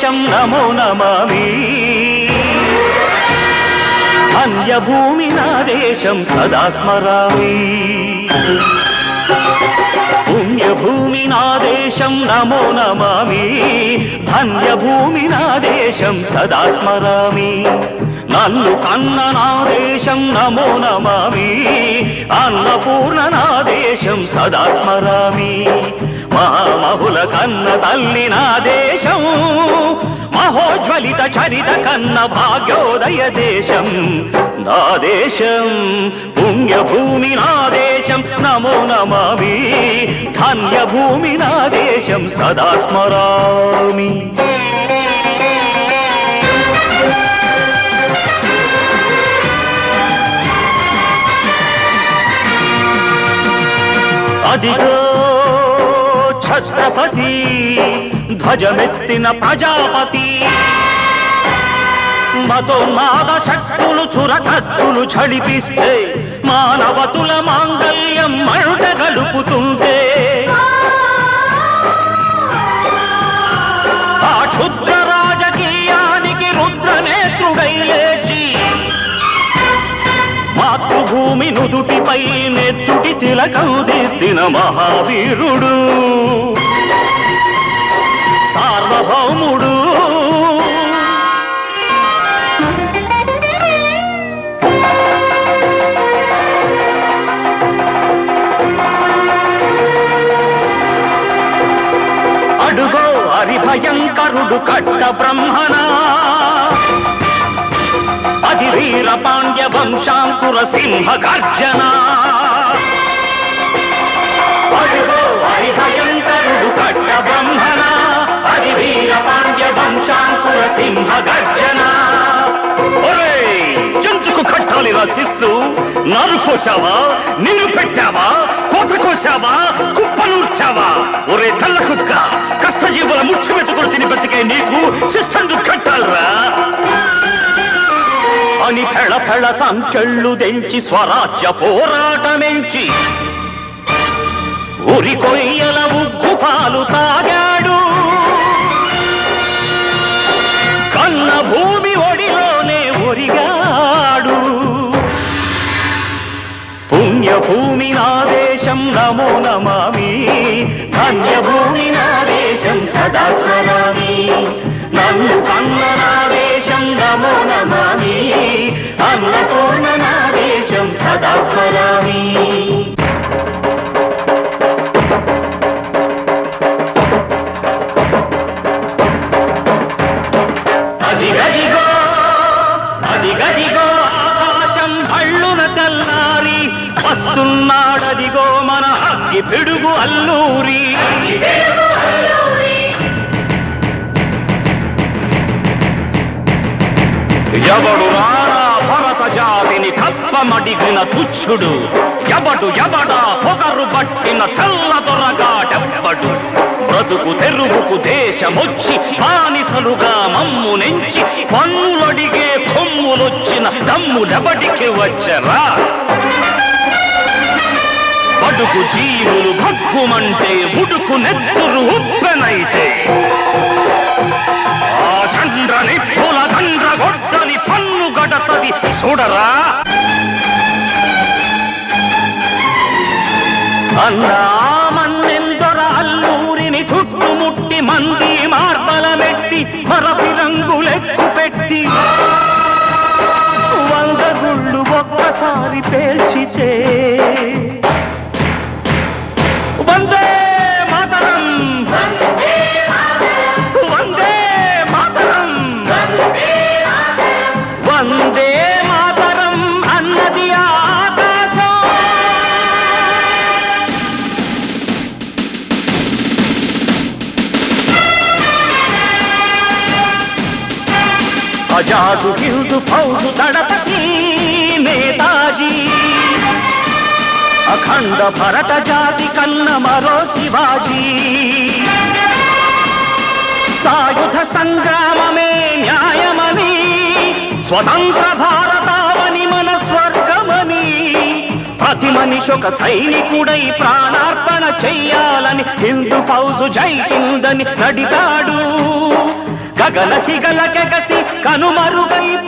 దేశం నమో నమామి ధన్యభూమి నా దేశం సదా స్మరామి పుణ్యభూమి నా దేశం నమో నమామి ధన్యభూమి నా దేశం సదా స్మరామి నన్ను కన్న నా దేశం నమో నమామి అన్నపూర్ణ నా దేశం సదా స్మరామి మహామహుల కన్న తల్లి నా దేశం మహోజ్వలిత చరిత కన్న భాగ్యోదయ దేశం నా దేశం పుణ్యభూమి నా దేశం నమో నమామి ధన్యభూమి నా దేశం సదా స్మరామి అదిగో ఛత్రపతి ధ్వజమెత్తిన ప్రజాపతి మతోన్మాద శక్తులు చురకత్తులు ఝడిపిస్తే మానవతుల మాంగల్యం మరుట గలుపుతుంటే ఆ క్షుద్ర రాజకీయానికి రుద్రనేత్రుడై లేచి మాతృభూమి నుదుటిపై నెత్తుటి తిలకం దిద్దిన మహావీరుడు సార్వభౌముడు అడుగో హరిభయంకరుడు కట్ట బ్రహ్మణ అది వీర పాండ్య వంశాంకుర సింహ గర్జన అడుగో హరిభయంకరుడు కట్ట బ్రహ్మణ అది వీర పాండ్య వంశాంకుర సింహ గర్జన జంతుకు కట్టాలి రచిస్తూ నారు కోసావా నీరు పెట్టావా కోత కోసావా కుప్పనూర్చావా ఒరే తల్ల కుక్క కష్టజీవుల ముఖ్య వెతుకులు తిని బతికే నీకు శిస్తందు కట్టాలరా అని ఫెళ ఫెళ సంకెళ్ళు దెంచి స్వరాజ్య పోరాటమెంచి ఉరి కొయ్యల ఉగ్గు పాలు తాగాడు కన్న భూమి ఒడిలోనే ఒరిగాడు పుణ్యభూమి నా దేశం నమో నమామి ధన్యభూమి నా దేశం సదా స్మరామి నన్ను కన్న నా దేశం నమో నమామి అన్నపూర్ణ నా దేశం సదా స్మరామి అదిగదిగో అదిగదిగో ఆకాశం భళ్ళున తెల్లారి వస్తున్నాడదిగో మన అగ్గి పిడుగు అల్లూరి ఎవడు రారా భరత జాతిని కప్పమడిగిన తుచ్చుడు ఎవడు ఎవడా పొగరు పట్టిన తెల్ల దొరగాడెవ్వడు బ్రతుకు తెరువుకు దేశమొచ్చి బానిసలుగా మమ్ము నెంచి పన్నులడిగే కొమ్ములొచ్చిన దమ్ములెవడికి వచ్చరా బడుకు జీవులు భగ్గుమంటే ఉడుకు నెత్తురు ఉప్పెనైతే ఆ చంద్రని పుల దండ్ర గొడ్డని పన్ను గడతది చూడరా అన్నా మన్నెందొర అల్లూరిని చుట్టుముట్టి మంది మార్బలమెట్టి మరపి రంగులెక్కు పెట్టి 100 గుళ్ళు ఒక్కసారి పేల్చితే వందే మాతరం వందే మాతరం వందే మాతరం అన్నది ఆకాశం ఆజాదు హిందూ ఫౌజు దళపతి నేతాజీ అఖండ భరత జాతి కన్న మరో శివాజీ సాయుధ సంగ్రామమే న్యాయమని స్వతంత్ర భారతావని మన స్వర్గమని ప్రతి మనిషి ఒక సైనికుడై ప్రాణార్పణ చెయ్యాలని హిందూ ఫౌజు జై హింద్ అని నడిగాడు గగన సిగల కెగసి కనుమరుగైపోయాడు.